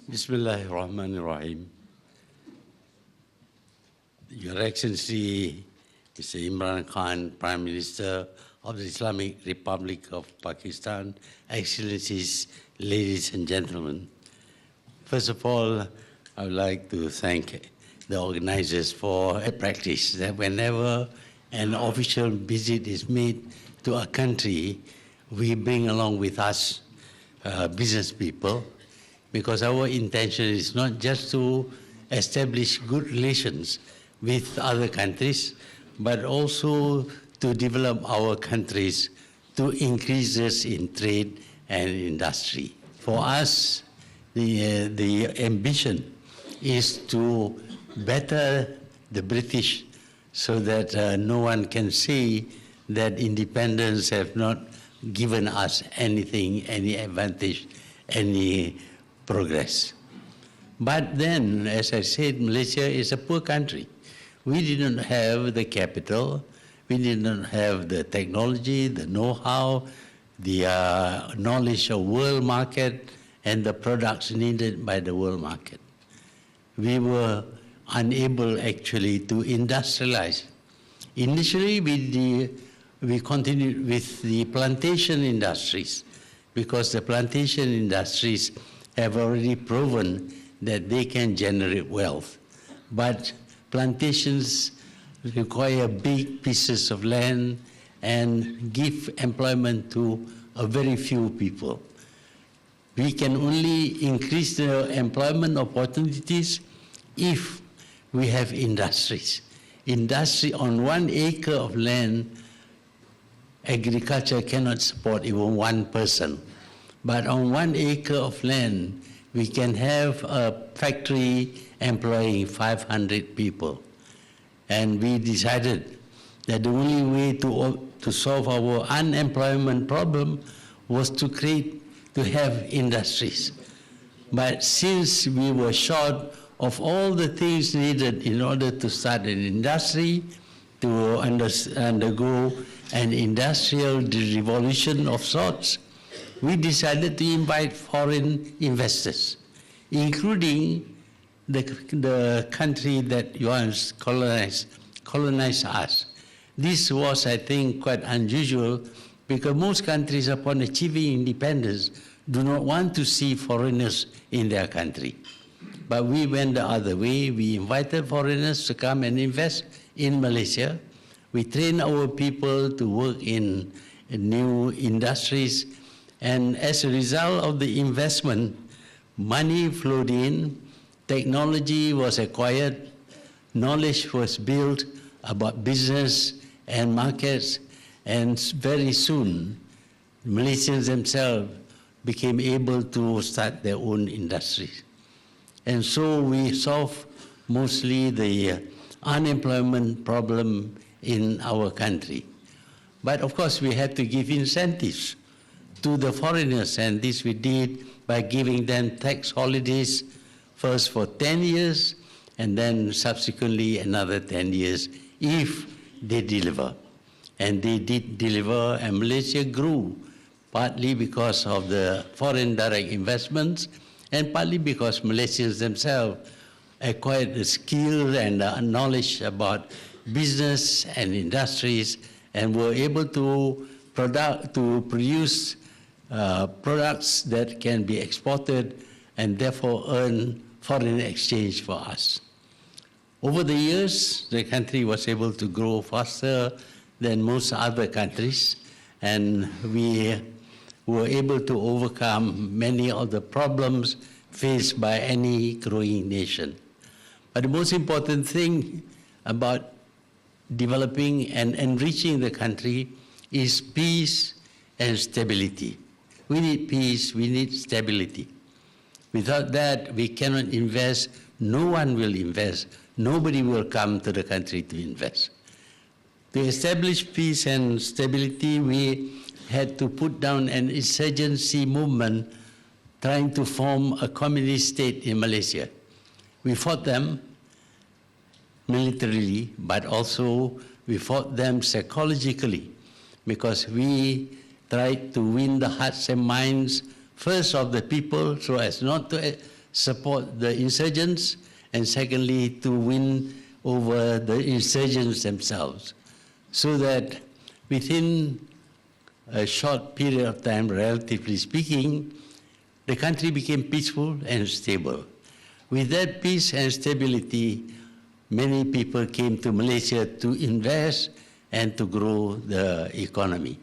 Bismillahir Rahmanir Rahim. Your Excellency, Mr. Imran Khan, Prime Minister of the Islamic Republic of Pakistan, Excellencies, ladies and gentlemen. First of all, I would like to thank the organizers for a practice that whenever an official visit is made to a country, we bring along with us business people, because our intention is not just to establish good relations with other countries, but also to develop our countries to increases in trade and industry. For us, the ambition is to better the British so that no one can say that independence have not given us anything, any advantage, any progress. But then, as I said, Malaysia is a poor country. We didn't have the capital, we didn't have the technology, the know-how, the knowledge of world market and the products needed by the world market. We were unable actually to industrialize. Initially, we continued with the plantation industries, because the plantation industries have already proven that they can generate wealth. But plantations require big pieces of land and give employment to a very few people. We can only increase the employment opportunities if we have industries. Industry on 1 acre of land, agriculture cannot support even one person. But on 1 acre of land, we can have a factory employing 500 people. And we decided that the only way to solve our unemployment problem was to have industries. But since we were short of all the things needed in order to start an industry, to undergo an industrial revolution of sorts, we decided to invite foreign investors, including the country that once colonized us. This was, I think, quite unusual, because most countries, upon achieving independence, do not want to see foreigners in their country. But we went the other way. We invited foreigners to come and invest in Malaysia. We trained our people to work in new industries. And as a result of the investment, money flowed in, technology was acquired, knowledge was built about business and markets, and very soon, Malaysians themselves became able to start their own industries. And so we solved mostly the unemployment problem in our country. But of course, we had to give incentives to the foreigners, and this we did by giving them tax holidays, first for 10 years, and then subsequently another 10 years if they deliver. And they did deliver, and Malaysia grew, partly because of the foreign direct investments, and partly because Malaysians themselves acquired the skill and knowledge about business and industries, and were able to produce products that can be exported and therefore earn foreign exchange for us. Over the years, the country was able to grow faster than most other countries, and we were able to overcome many of the problems faced by any growing nation. But the most important thing about developing and enriching the country is peace and stability. We need peace, we need stability. Without that, we cannot invest, no one will invest, nobody will come to the country to invest. To establish peace and stability, we had to put down an insurgency movement trying to form a communist state in Malaysia. We fought them militarily, but also we fought them psychologically, because we tried to win the hearts and minds first of the people so as not to support the insurgents, and secondly, to win over the insurgents themselves, so that within a short period of time, relatively speaking, the country became peaceful and stable. With that peace and stability, many people came to Malaysia to invest and to grow the economy.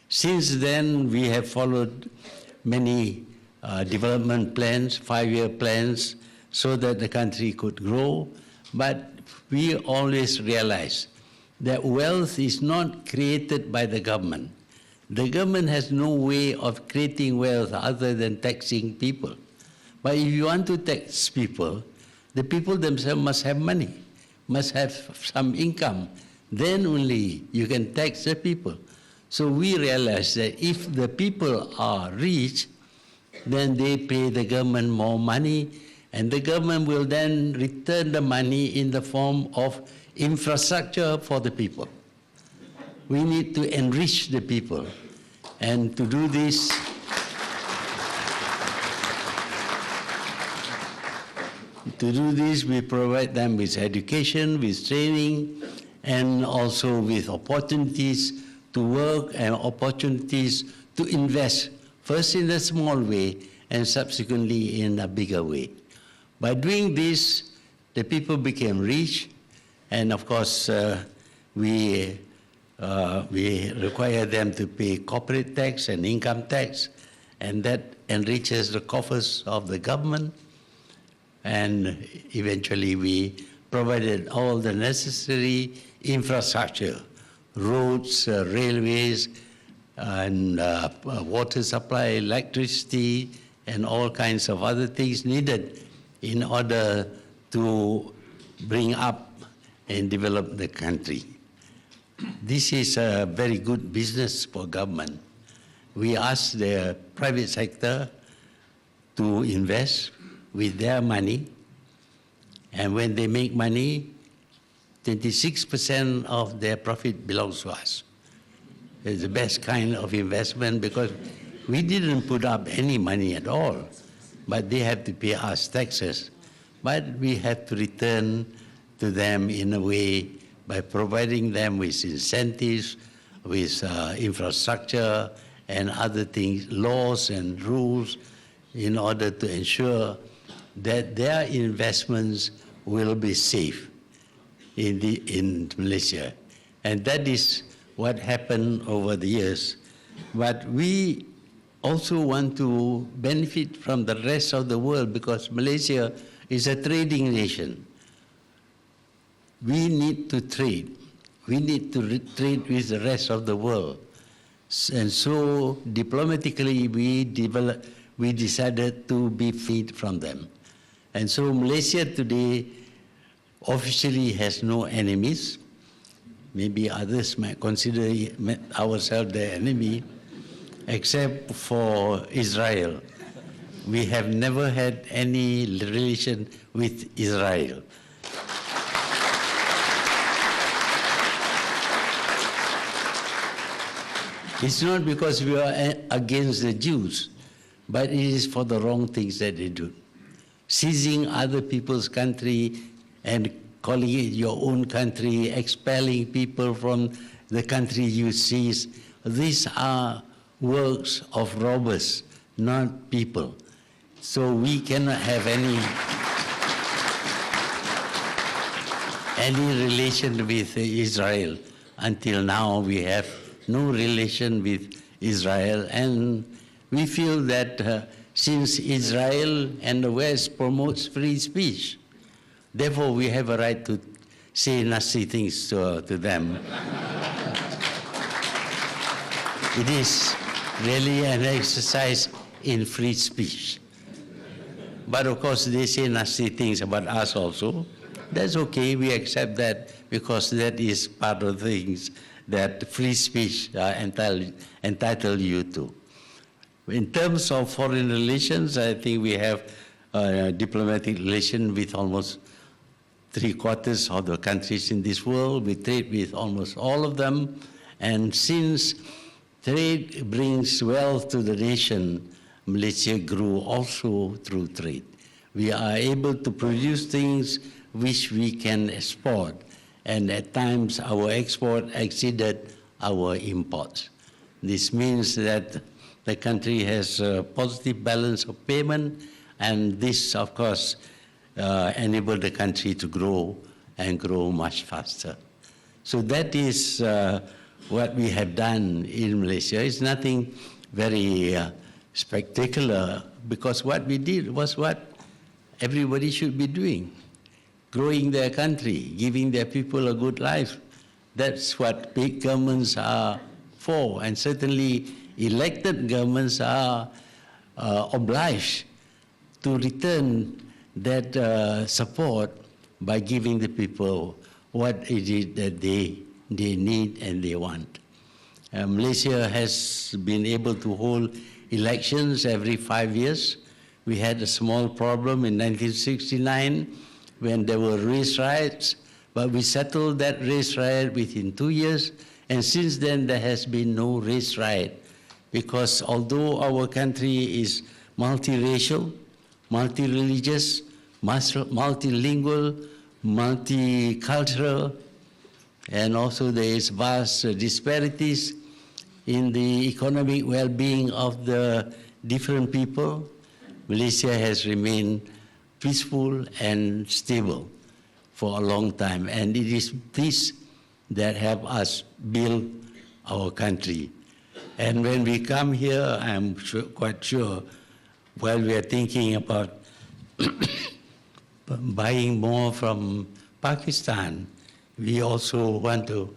Since then, we have followed many development plans, 5-year plans, so that the country could grow. But we always realize that wealth is not created by the government. The government has no way of creating wealth other than taxing people. But if you want to tax people, the people themselves must have money, must have some income. Then only you can tax the people. So we realize that if the people are rich, then they pay the government more money, and the government will then return the money in the form of infrastructure for the people. We need to enrich the people. And to do this, we provide them with education, with training, and also with opportunities to work and opportunities to invest, first in a small way and subsequently in a bigger way. By doing this, the people became rich, and of course, we require them to pay corporate tax and income tax, and that enriches the coffers of the government. And eventually we provided all the necessary infrastructure, roads, railways, and water supply, electricity, and all kinds of other things needed in order to bring up and develop the country. This is a very good business for government. We ask the private sector to invest with their money, and when they make money, 26% of their profit belongs to us. It's the best kind of investment because we didn't put up any money at all, but they have to pay us taxes. But we have to return to them in a way by providing them with incentives, with infrastructure and other things, laws and rules, in order to ensure that their investments will be safe in Malaysia. And that is what happened over the years. But we also want to benefit from the rest of the world because Malaysia is a trading nation. We need to trade. We need to trade with the rest of the world. And so diplomatically we decided to be freed from them. And so Malaysia today officially has no enemies. Maybe others might consider ourselves their enemy, except for Israel. We have never had any relation with Israel. It's not because we are against the Jews, but it is for the wrong things that they do. Seizing other people's country and calling it your own country, expelling people from the country you seize. These are works of robbers, not people. So we cannot have any relation with Israel. Until now, we have no relation with Israel, and we feel that since Israel and the West promotes free speech, therefore we have a right to say nasty things to them. It is really an exercise in free speech. But of course they say nasty things about us also. That's okay, we accept that because that is part of the things that free speech entitle you to. In terms of foreign relations, I think we have diplomatic relation with almost 3/4 of the countries in this world. We trade with almost all of them. And since trade brings wealth to the nation, Malaysia grew also through trade. We are able to produce things which we can export, and at times our export exceeded our imports. This means that the country has a positive balance of payment, and this, of course, enabled the country to grow and grow much faster. So that is what we have done in Malaysia. It's nothing very spectacular, because what we did was what everybody should be doing: growing their country, giving their people a good life. That's what big governments are for, and certainly elected governments are obliged to return that support by giving the people what it is that they need and they want. Malaysia has been able to hold elections every 5 years. We had a small problem in 1969 when there were race riots, but we settled that race riot within 2 years, and since then there has been no race riot, because although our country is multiracial, multi-religious, multilingual, multicultural, and also there is vast disparities in the economic well-being of the different people, Malaysia has remained peaceful and stable for a long time. And it is this that helped us build our country. And when we come here, I'm quite sure, while we are thinking about buying more from Pakistan, we also want to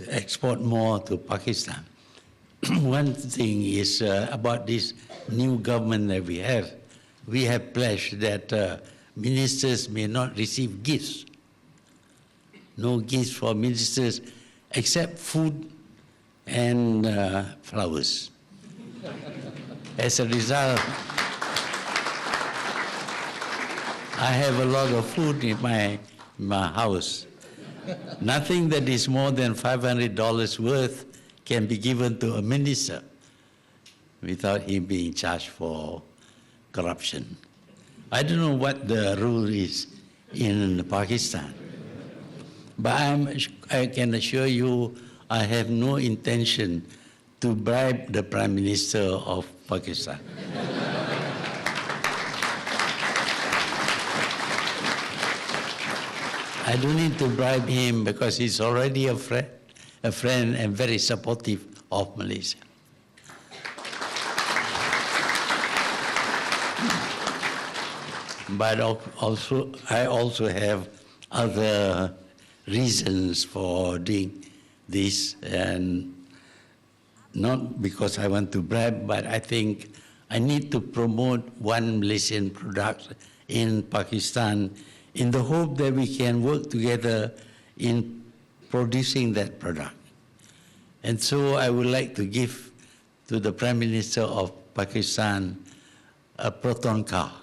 export more to Pakistan. One thing is about this new government that we have. We have pledged that ministers may not receive gifts. No gifts for ministers except food and flowers. As a result, I have a lot of food in my house. Nothing that is more than $500 worth can be given to a minister without him being charged for corruption. I don't know what the rule is in Pakistan, but I can assure you I have no intention to bribe the Prime Minister of Pakistan. I don't need to bribe him because he's already a friend and very supportive of Malaysia. But I also have other reasons for doing this, and not because I want to bribe, but I think I need to promote one Malaysian product in Pakistan in the hope that we can work together in producing that product. And so I would like to give to the Prime Minister of Pakistan a Proton car.